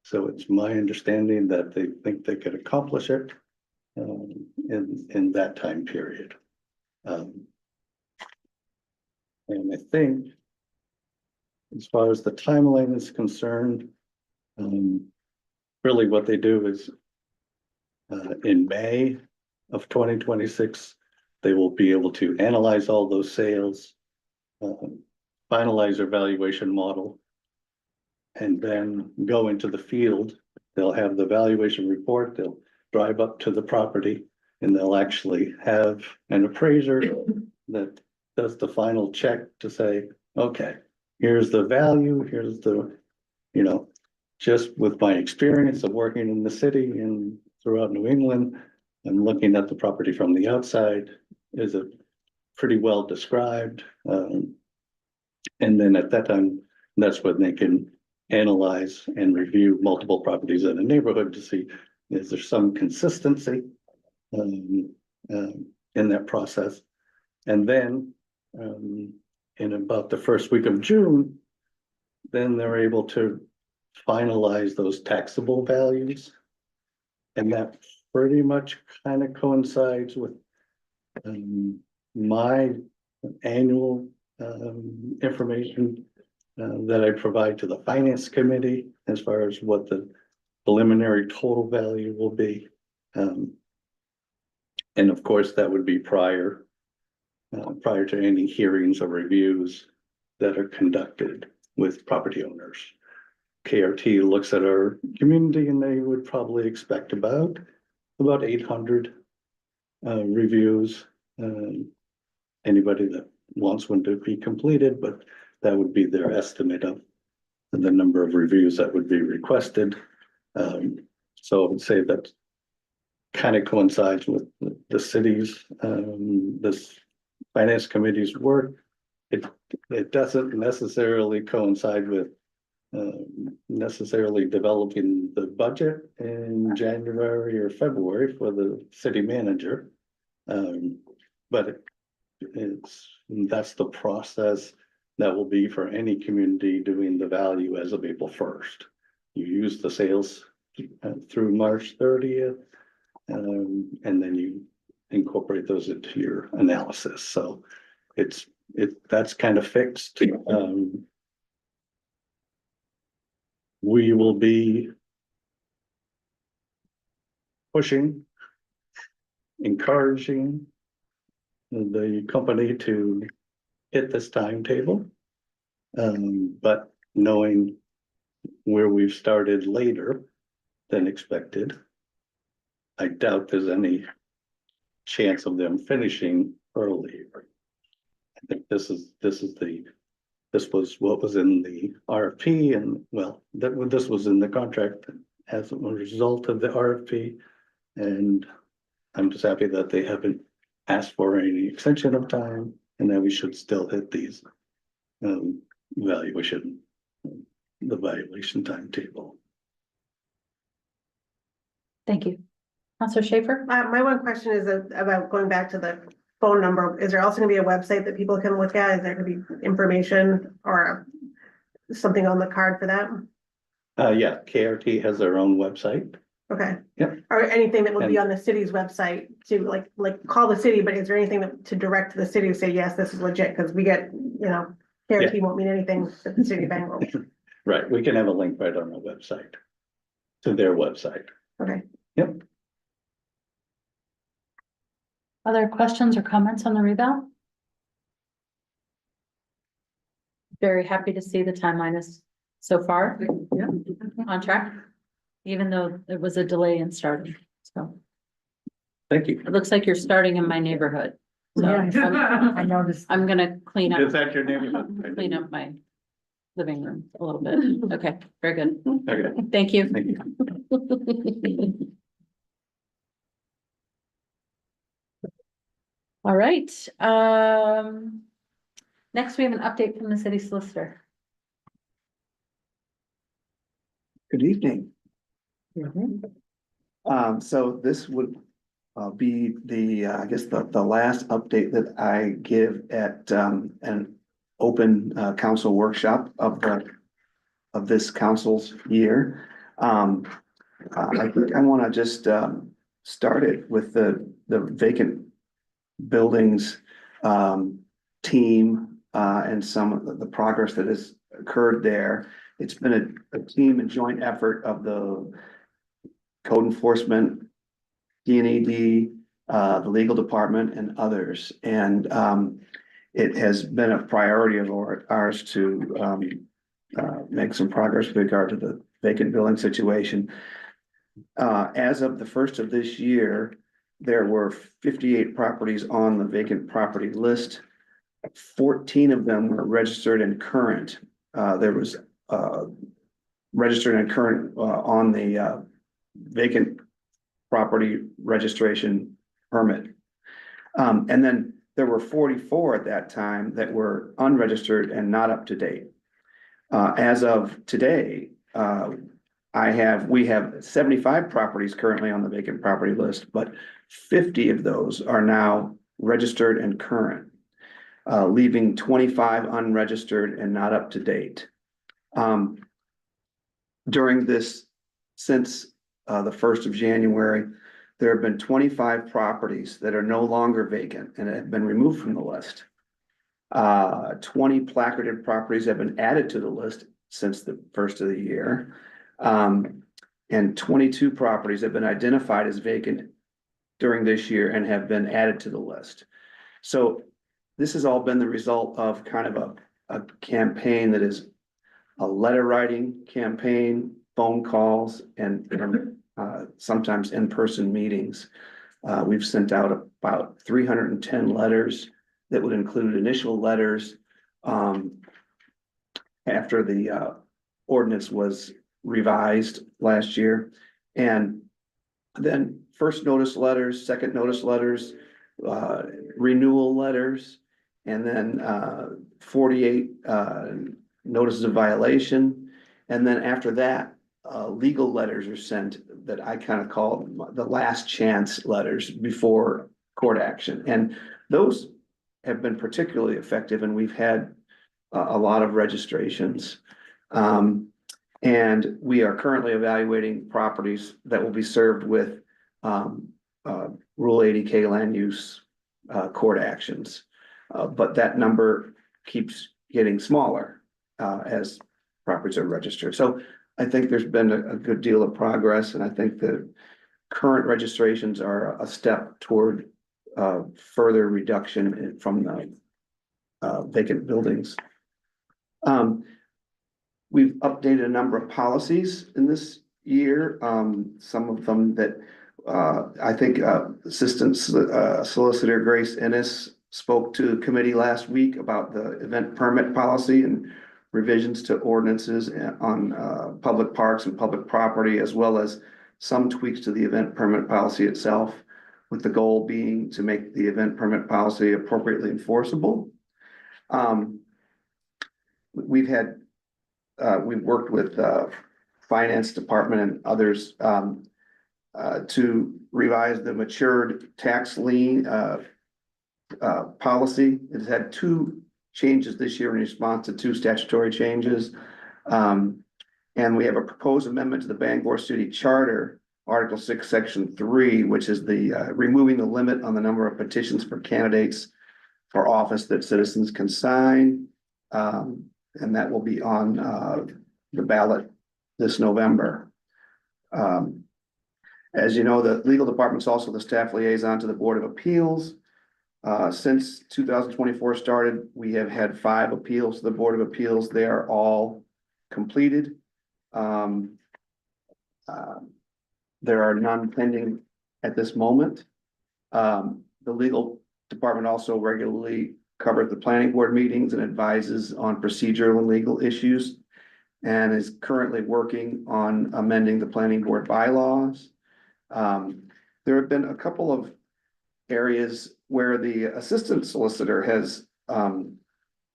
So it's my understanding that they think they could accomplish it in that time period. And I think as far as the timeline is concerned, really what they do is in May of 2026, they will be able to analyze all those sales, finalize their valuation model, and then go into the field. They'll have the valuation report, they'll drive up to the property, and they'll actually have an appraiser that does the final check to say, okay, here's the value, here's the, you know, just with my experience of working in the city and throughout New England, and looking at the property from the outside, is it pretty well described? And then at that time, that's when they can analyze and review multiple properties in a neighborhood to see, is there some consistency in that process? And then in about the first week of June, then they're able to finalize those taxable values. And that pretty much kind of coincides with my annual information that I provide to the finance committee as far as what the preliminary total value will be. And of course, that would be prior to any hearings or reviews that are conducted with property owners. KRT looks at our community and they would probably expect about 800 reviews. Anybody that wants one to be completed, but that would be their estimate of the number of reviews that would be requested. So I would say that kind of coincides with the city's, this finance committee's work. It doesn't necessarily coincide with necessarily developing the budget in January or February for the city manager. But that's the process that will be for any community doing the value as of April 1st. You use the sales through March 30th, and then you incorporate those into your analysis. So that's kind of fixed. We will be pushing, encouraging the company to hit this timetable. But knowing where we've started later than expected, I doubt there's any chance of them finishing early. I think this was what was in the RFP, and well, this was in the contract as a result of the RFP. And I'm just happy that they haven't asked for any extension of time, and that we should still hit these the valuation timetable. Thank you. Counselor Schaefer? My one question is about going back to the phone number. Is there also gonna be a website that people can look at? Is there gonna be information or something on the card for that? Yeah, KRT has their own website. Okay. Yep. Or anything that would be And- on the city's website to like call the city, but is there anything to direct the city to say, yes, this is legit? Cause we get, KRT won't mean anything to the city of Bangor. Right, we can have a link right on the website to their website. Okay. Yep. Other questions or comments on the reval? Very happy to see the timeline is so far Yeah. on track. even though there was a delay in starting. So Thank you. it looks like you're starting in my neighborhood. So I noticed. I'm gonna clean Is up, that your neighborhood? clean up my living room a little bit. Okay, very good. Okay, Thank you. thank you. All right, next we have an update from the city solicitor. Good evening. So this would be the, I guess, the last update that I give at an open council workshop of this council's year. I think I want to just start it with the vacant buildings team and some of the progress that has occurred there. It's been a team and joint effort of the code enforcement, DNED, the legal department and others. And it has been a priority of ours to make some progress with regard to the vacant building situation. As of the first of this year, there were 58 properties on the vacant property list. 14 of them were registered and current. There was registered and current on the vacant property registration permit. And then there were 44 at that time that were unregistered and not up to date. As of today, we have 75 properties currently on the vacant property list, but 50 of those are now registered and current, leaving 25 unregistered and not up to date. During this, since the 1st of January, there have been 25 properties that are no longer vacant and have been removed from the list. 20 placarded properties have been added to the list since the 1st of the year. And 22 properties have been identified as vacant during this year and have been added to the list. So this has all been the result of kind of a campaign that is a letter writing campaign, phone calls, and sometimes in-person meetings. We've sent out about 310 letters that would include initial letters after the ordinance was revised last year. And then first notice letters, second notice letters, renewal letters, and then 48 notices of violation. And then after that, legal letters are sent that I kind of call the last chance letters before court action. And those have been particularly effective, and we've had a lot of registrations. And we are currently evaluating properties that will be served with Rule 80K land use court actions. But that number keeps getting smaller as properties are registered. So I think there's been a good deal of progress, and I think the current registrations are a step toward further reduction from the vacant buildings. We've updated a number of policies in this year. Some of them that I think Assistant Solicitor Grace Ennis spoke to the committee last week about the event permit policy and revisions to ordinances on public parks and public property, as well as some tweaks to the event permit policy itself, with the goal being to make the event permit policy appropriately enforceable. We've worked with finance department and others to revise the matured tax lien policy. It's had 2 changes this year in response to 2 statutory changes. And we have a proposed amendment to the Bangor City Charter, Article 6, Section 3, which is the removing the limit on the number of petitions for candidates for office that citizens can sign. And that will be on the ballot this November. As you know, the legal department is also the staff liaison to the Board of Appeals. Since 2024 started, we have had 5 appeals to the Board of Appeals. They are all completed. There are none pending at this moment. The legal department also regularly covers the planning board meetings and advises on procedural and legal issues, and is currently working on amending the planning board bylaws. There have been a couple of areas where the assistant solicitor has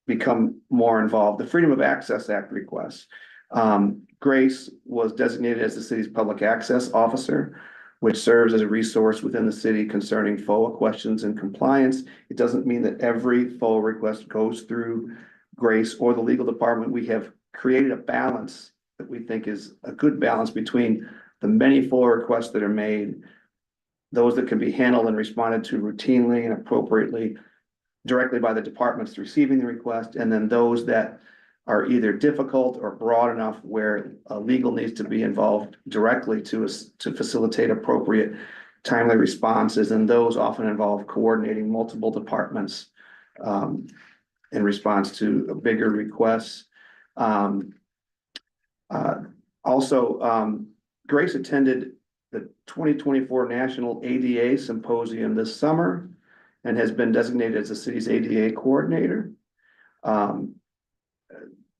become more involved. The Freedom of Access Act requests. Grace was designated as the city's public access officer, which serves as a resource within the city concerning FOA questions and compliance. It doesn't mean that every FOA request goes through Grace or the legal department. We have created a balance that we think is a good balance between the many FOA requests that are made, those that can be handled and responded to routinely and appropriately directly by the departments receiving the request, and then those that are either difficult or broad enough where legal needs to be involved directly to facilitate appropriate timely responses, and those often involve coordinating multiple departments in response to bigger requests. Grace attended the 2024 National ADA Symposium this summer and has been designated as the city's ADA coordinator.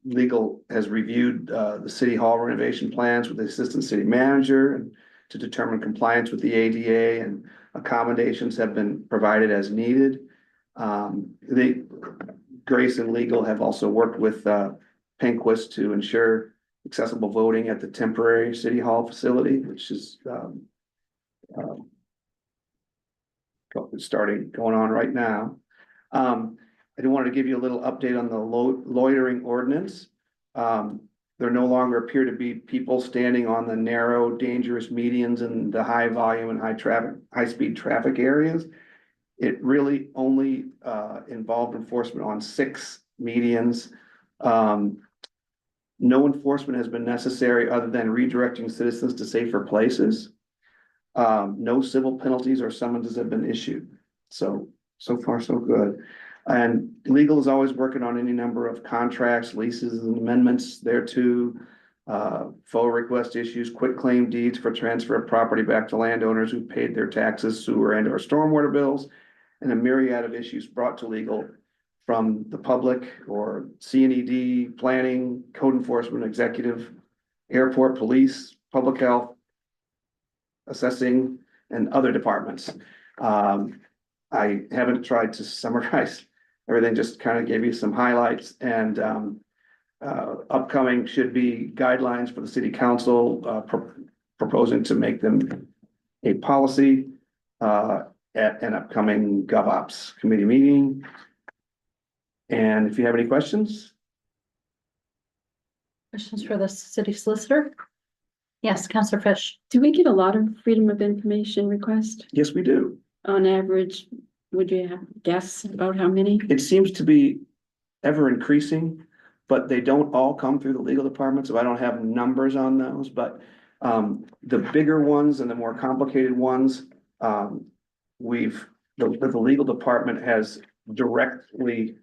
Legal has reviewed the city hall renovation plans with the assistant city manager and to determine compliance with the ADA, and accommodations have been provided as needed. Grace and legal have also worked with Penquist to ensure accessible voting at the temporary city hall facility, which is going on right now. I do want to give you a little update on the loitering ordinance. There no longer appear to be people standing on the narrow, dangerous medians and the high volume and high speed traffic areas. It really only involved enforcement on 6 medians. No enforcement has been necessary other than redirecting citizens to safer places. No civil penalties or summonses have been issued. So far, so good. And legal is always working on any number of contracts, leases, and amendments thereto. FOA request issues, quitclaim deeds for transfer of property back to landowners who paid their taxes, sewer, and/or stormwater bills, and a myriad of issues brought to legal from the public or CNED, planning, code enforcement, executive, airport, police, public health, assessing, and other departments. I haven't tried to summarize everything, just kind of gave you some highlights, and upcoming should be guidelines for the city council, proposing to make them a policy at an upcoming GovOps committee meeting. And if you have any questions. Questions for the city solicitor? Yes, Councilor Fish. Do we get a lot of freedom of information requests? Yes, we do. On average, would you have a guess about how many? It seems to be ever increasing, but they don't all come through the legal department, so I don't have numbers on those, but the bigger ones and the more complicated ones, the legal department has directly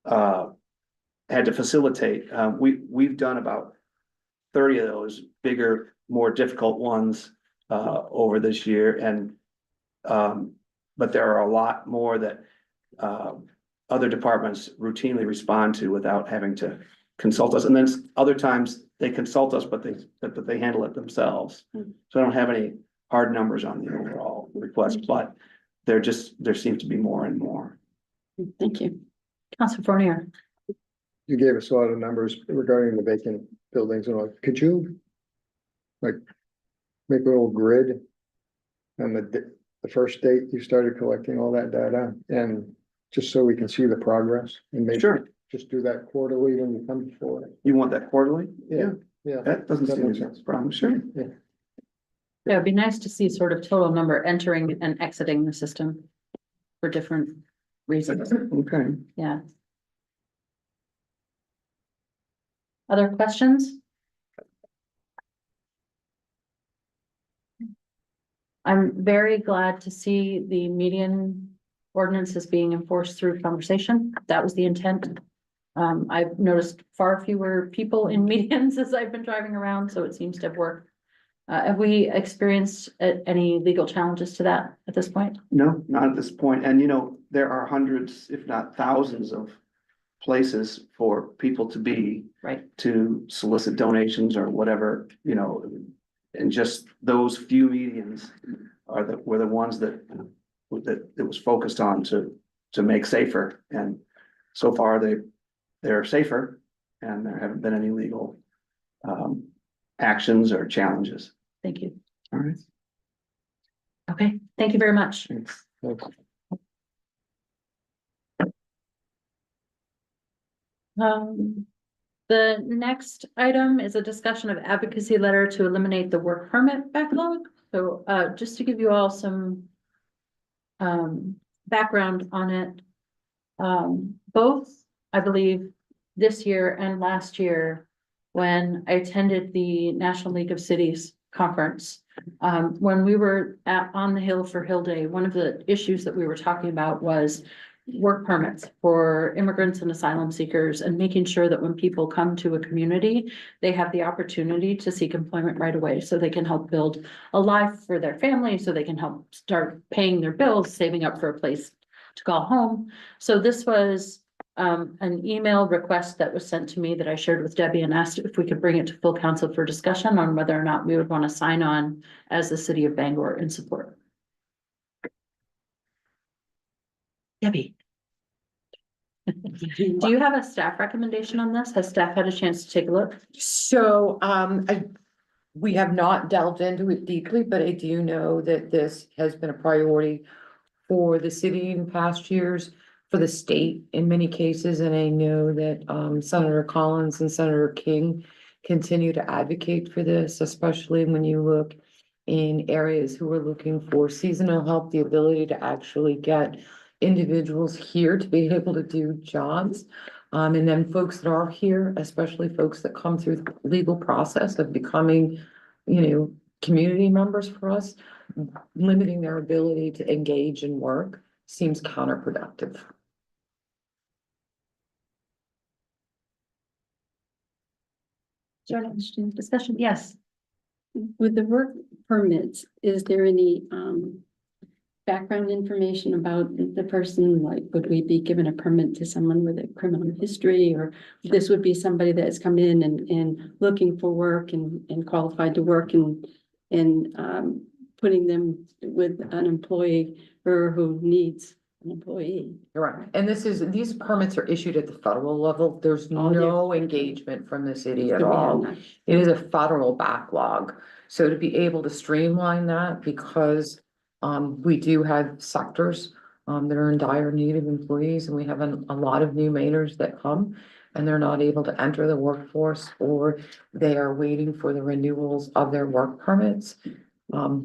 had to facilitate. We've done about 30 of those bigger, more difficult ones over this year, and but there are a lot more that other departments routinely respond to without having to consult us. And then other times they consult us, but they handle it themselves. So I don't have any hard numbers on the overall request, but there seems to be more and more. Thank you. Councilor Fournier. You gave us a lot of numbers regarding the vacant buildings and all. Could you like make a little grid on the first date you started collecting all that data, and just so we can see the progress, and maybe just do that quarterly when you come before it? You want that quarterly? Yeah. That doesn't seem makes to sense. be a problem. Sure. Yeah, it'd be nice to see sort of total number entering and exiting the system for different reasons. Okay. Yeah. Other questions? I'm very glad to see the median ordinance is being enforced through conversation. That was the intent. I've noticed far fewer people in medians as I've been driving around, so it seems to have worked Have we experienced any legal challenges to that at this point? No, not at this point. And there are hundreds, if not thousands of places for people to be. Right. To solicit donations or whatever, and just those few mediums were the ones that it was focused on to make safer. And so far they're safer and there haven't been any legal actions or challenges. Thank you. All right. Okay, thank you very much. Thanks. The next item is a discussion of advocacy letter to eliminate the work permit backlog. So, just to give you all some background on it. Both, I believe, this year and last year, when I attended the National League of Cities conference, when we were on the Hill for Hill Day, one of the issues that we were talking about was work permits for immigrants and asylum seekers, and making sure that when people come to a community, they have the opportunity to seek employment right away, so they can help build a life for their family, so they can help start paying their bills, saving up for a place to call home. So this was an email request that was sent to me that I shared with Debbie and asked if we could bring it to full council for discussion on whether or not we would want to sign on as the city of Bangor in support. Debbie. Do you have a staff recommendation on this? Has staff had a chance to take a look? So, we have not delved into it deeply, but I do know that this has been a priority for the city in past years, for the state in many cases, and I know that, Senator Collins and Senator King continue to advocate for this, especially when you look in areas who are looking for seasonal help, the ability to actually get individuals here to be able to do jobs. And then folks that are here, especially folks that come through the legal process of becoming, community members for us, limiting their ability to engage in work seems counterproductive. Discussion, yes. With the work permits, is there any background information about the person? Like, would we be given a permit to someone with a criminal history, or this would be somebody that has come in and looking for work and qualified to work and putting them with an employee or who needs an employee? Correct. And these permits are issued at the federal level. There's Oh, no engagement from the city at So we have all. not- It is a federal backlog. So to be able to streamline that, because we do have sectors that are in dire need of employees, and we have a lot of new Mainers that come and they're not able to enter the workforce, or they are waiting for the renewals of their work permits.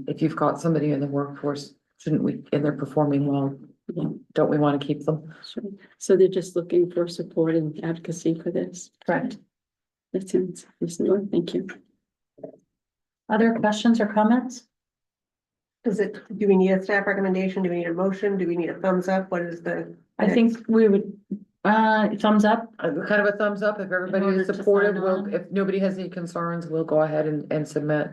If you've got somebody in the workforce, and they're performing well, Yeah. don't we want to keep them? Sure. So they're just looking for support and advocacy for this. Correct. That sounds reasonable. Thank you. Other questions or comments? Do we need a staff recommendation? Do we need a motion? Do we need a thumbs up? What is the? I think we would, thumbs up. Kind of a thumbs up. If everybody order is to supportive, sign on. if nobody has any concerns, we'll go ahead and submit.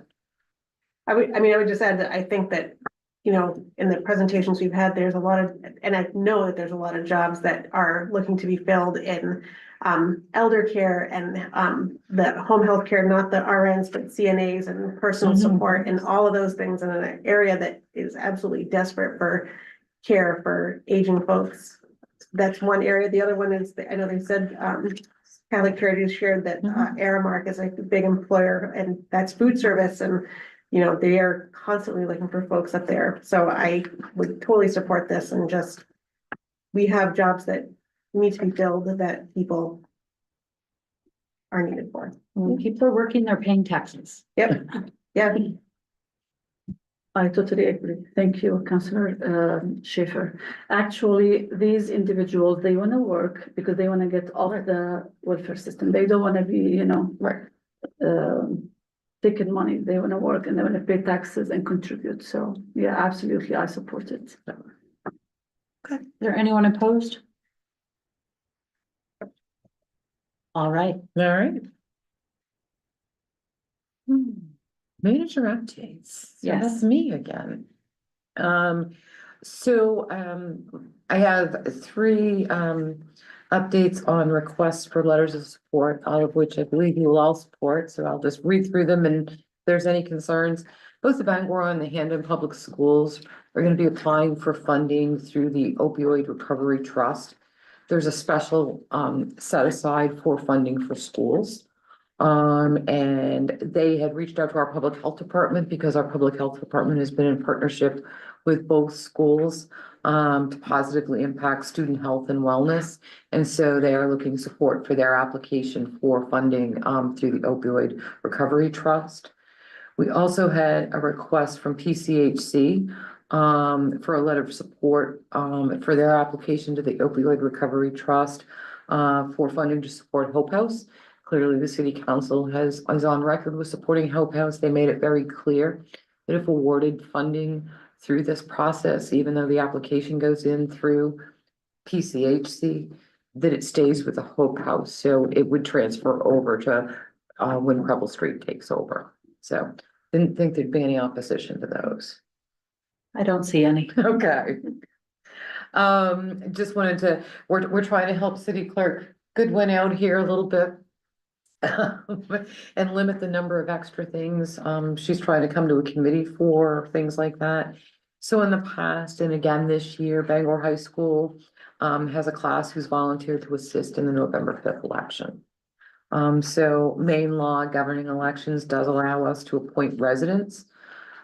I would just add that I think that, in the presentations we've had, there's a lot of, and I know that there's a lot of jobs that are looking to be filled in elder care and the home health care, not the RNs, but CNAs and personal Mhm. support and all of those things in an area that is absolutely desperate for care for aging folks. That's one area. The other one is, I know they said, Catholic Charities shared that Aramark is a big employer, and that's food service, and they are constantly looking for folks up there. So I would totally support this, and just, we have jobs that need to be filled that people are needed for. When people are working, they're paying taxes. Yep, yeah. I totally agree. Thank you, Councillor Schaefer. Actually, these individuals, they want to work because they want to get off the welfare system. They don't want to be, Right. taking money. They want to work and they want to pay taxes and contribute. So, yeah, absolutely, I support it. Is there anyone opposed? All right. All right. Manager updates. So Yes. That's me again. I have three, updates on requests for letters of support, all of which I believe you will all support, so I'll just read through them and if there's any concerns. Both the Bangor and the Handon Public Schools are gonna be applying for funding through the opioid recovery trust. There's a special, set aside for funding for schools. And they had reached out to our public health department because our public health department has been in partnership with both schools to positively impact student health and wellness. And so they are looking support for their application for funding through the opioid recovery trust. We also had a request from PCHC for a letter of support for their application to the opioid recovery trust for funding to support Hope House. Clearly, the city council is on record with supporting Hope House. They made it very clear that if awarded funding through this process, even though the application goes in through PCHC, that it stays with the Hope House. So it would transfer over to when Preble Street takes over. So didn't think there'd be any opposition to those. I don't see any. Okay. Just wanted to, we're trying to help City Clerk Goodwin out here a little bit. And limit the number of extra things. She's trying to come to a committee for things like that. So in the past, and again this year, Bangor High School has a class who's volunteered to assist in the November 5th election. So Maine law governing elections does allow us to appoint residents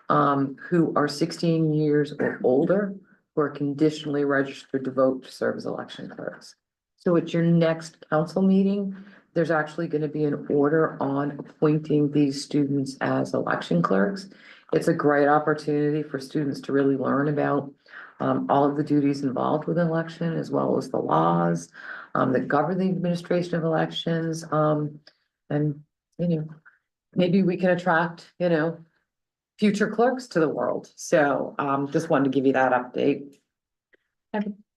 who are 16 years or older, who are conditionally registered to vote to serve as election clerks. So at your next council meeting, there's actually going to be an order on appointing these students as election clerks. It's a great opportunity for students to really learn about all of the duties involved with an election, as well as the laws that govern the administration of elections. And, maybe we can attract, future clerks to the world. So just wanted to give you that update.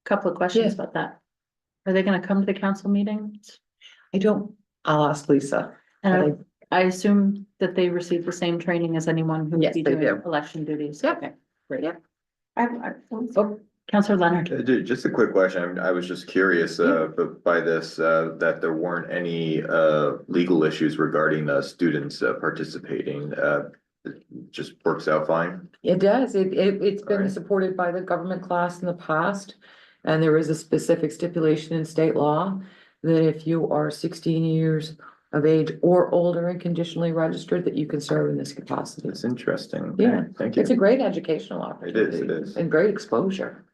Couple of questions Yeah. about that. Are they gonna come to the council meetings? I'll ask Lisa. And I assume that they receive the same training as anyone who would Yes, be they doing do. election duties. Yep. Okay, great. Yep. Oh, Counselor Leonard. Just a quick question. I was just curious, but by this, that there weren't any legal issues regarding students participating. It just works out fine. It does. It's been Alright. supported by the government class in the past. And there is a specific stipulation in state law that if you are 16 years of age or older and conditionally registered, that you can serve in this capacity. That's interesting. Okay, Yeah. thank you. It's a great educational opportunity. It is. And great exposure.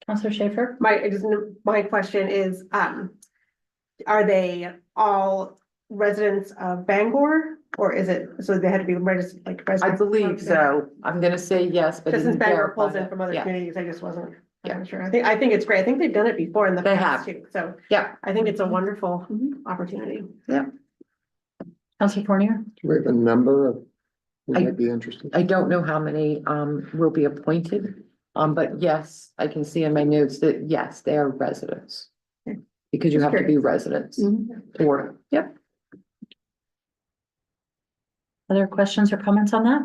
Counselor Schaefer? My question is, are they all residents of Bangor? Or is it, so they had to be registered, like I residents? believe so. I'm gonna say yes, but. Just since didn't Bangor verify pulls in that. from other Yeah. communities, I just wasn't. Yeah. I'm sure. I think it's great. I think they've done it before in the They past have. too. So Yeah. I think it's a wonderful opportunity. Counselor Fournier? Do we have a number of who I- might be interested? I don't know how many will be appointed. But yes, I can see in my notes that yes, they are residents. Okay. Because you Just have to be residents to work. Yep. Other questions or comments on that?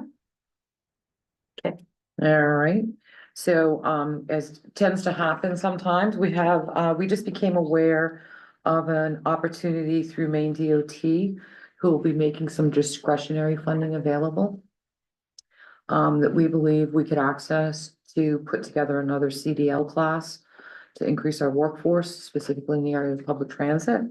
All right. So as tends to happen sometimes, we just became aware of an opportunity through Maine DOT, who will be making some discretionary funding available. That we believe we could access to put together another CDL class to increase our workforce, specifically in the area of public transit.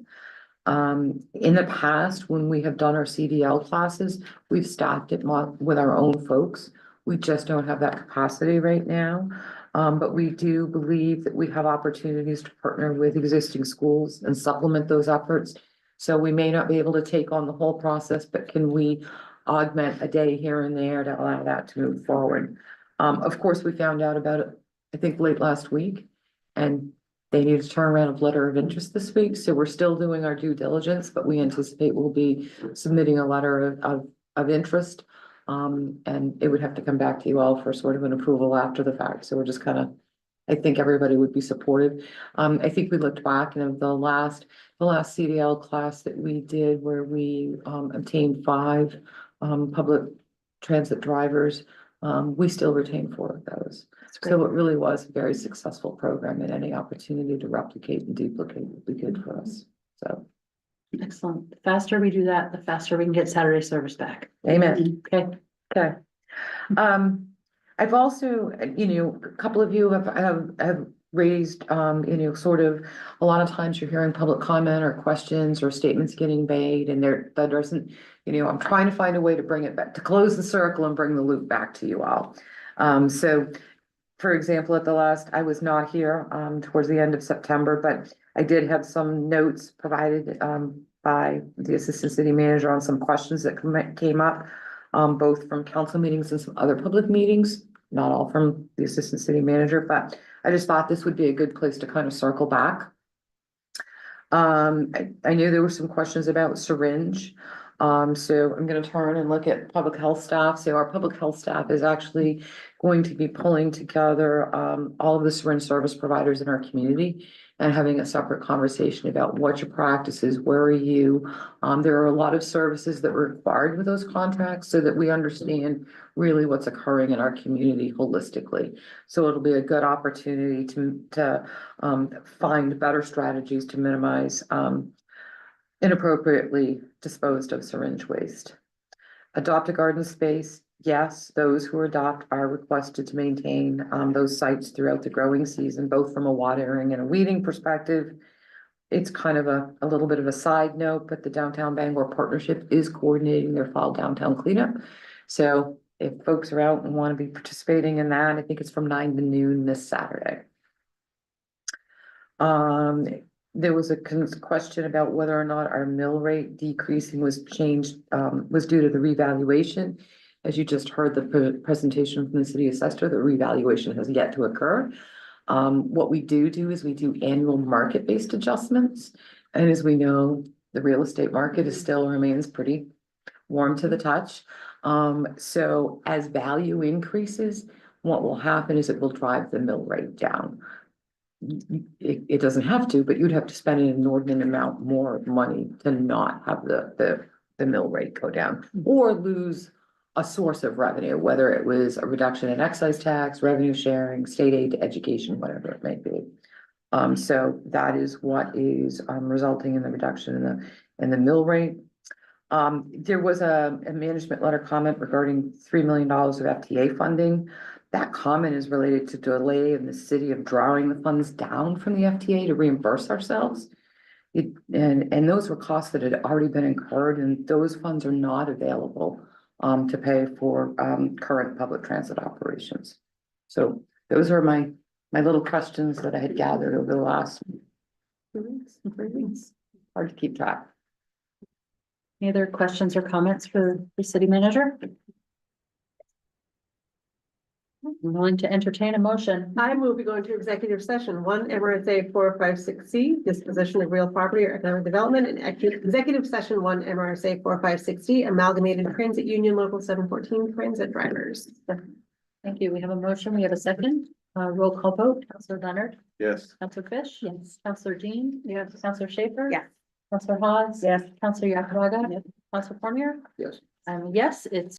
In the past, when we have done our CDL classes, we've staffed it with our own folks. We just don't have that capacity right now. But we do believe that we have opportunities to partner with existing schools and supplement those efforts. So we may not be able to take on the whole process, but can we augment a day here and there to allow that to move forward? Of course, we found out about it, I think, late last week, and they need to turn around a letter of interest this week. So we're still doing our due diligence, but we anticipate we'll be submitting a letter of interest. And it would have to come back to you all for sort of an approval after the fact. So we're just kind of, I think everybody would be supportive. I think we looked back and the last CDL class that we did where we obtained 5 public transit drivers, we still retain 4 of those. So it really was a very successful program, and any opportunity to replicate and duplicate would be good for us. So, Excellent. The faster we do that, the faster we can get Saturday service back. amen. Okay. Okay. I've also, a couple of you have raised, sort of, a lot of times you're hearing public comment or questions or statements getting made, and that doesn't, I'm trying to find a way to bring it back, to close the circle and bring the loop back to you all. So, for example, I was not here, towards the end of September, but I did have some notes provided, by the assistant city manager on some questions that came up, both from council meetings and some other public meetings, not all from the assistant city manager, but I just thought this would be a good place to kind of circle back. I knew there were some questions about syringe. So I'm gonna turn and look at public health staff. So our public health staff is actually going to be pulling together, all of the syringe service providers in our community and having a separate conversation about what's your practices, where are you? There are a lot of services that were required with those contracts so that we understand really what's occurring in our community holistically. So it'll be a good opportunity to find better strategies to minimize, inappropriately disposed of syringe waste. Adopt a garden space. Yes, those who adopt are requested to maintain those sites throughout the growing season, both from a watering and a weeding perspective. It's kind of a little bit of a side note, but the Downtown Bangor Partnership is coordinating their fall downtown cleanup. So if folks are out and want to be participating in that, I think it's from 9 to noon this Saturday. There was a question about whether or not our mill rate decreasing was changed, was due to the revaluation. As you just heard the presentation from the city assessor, the revaluation has yet to occur. What we do is we do annual market-based adjustments. And as we know, the real estate market still remains pretty warm to the touch. So as value increases, what will happen is it will drive the mill rate down. It doesn't have to, but you'd have to spend an inordinate amount more money to not have the mill rate go down or lose a source of revenue, whether it was a reduction in excise tax, revenue sharing, state aid to education, whatever it may be. So that is what is resulting in the reduction in the mill rate. There was a management letter comment regarding $3 million of FTA funding. That comment is related to delay in the city of drawing the funds down from the FTA to reimburse ourselves. And those were costs that had already been incurred, and those funds are not available to pay for current public transit operations. So those are my little questions that I had gathered over the last 2 weeks. Hard to keep track. Any other questions or comments for the city manager? I'm willing to entertain a motion. I move we go into executive session, 1 MRSA 456C, disposition of real property or economic development, and executive session 1 MRSA 456D, amalgamated transit union local 714 transit drivers. Thank you. We have a motion. We have a second. Roll call vote. Counselor Leonard. Yes. Counselor Fish. Yes. Counselor Dean. Yes. Counselor Schaefer. Yes. Counselor Hawes. Yes. Counselor Yakarada. Yes. Counselor Cormier. Yes. Yes, it's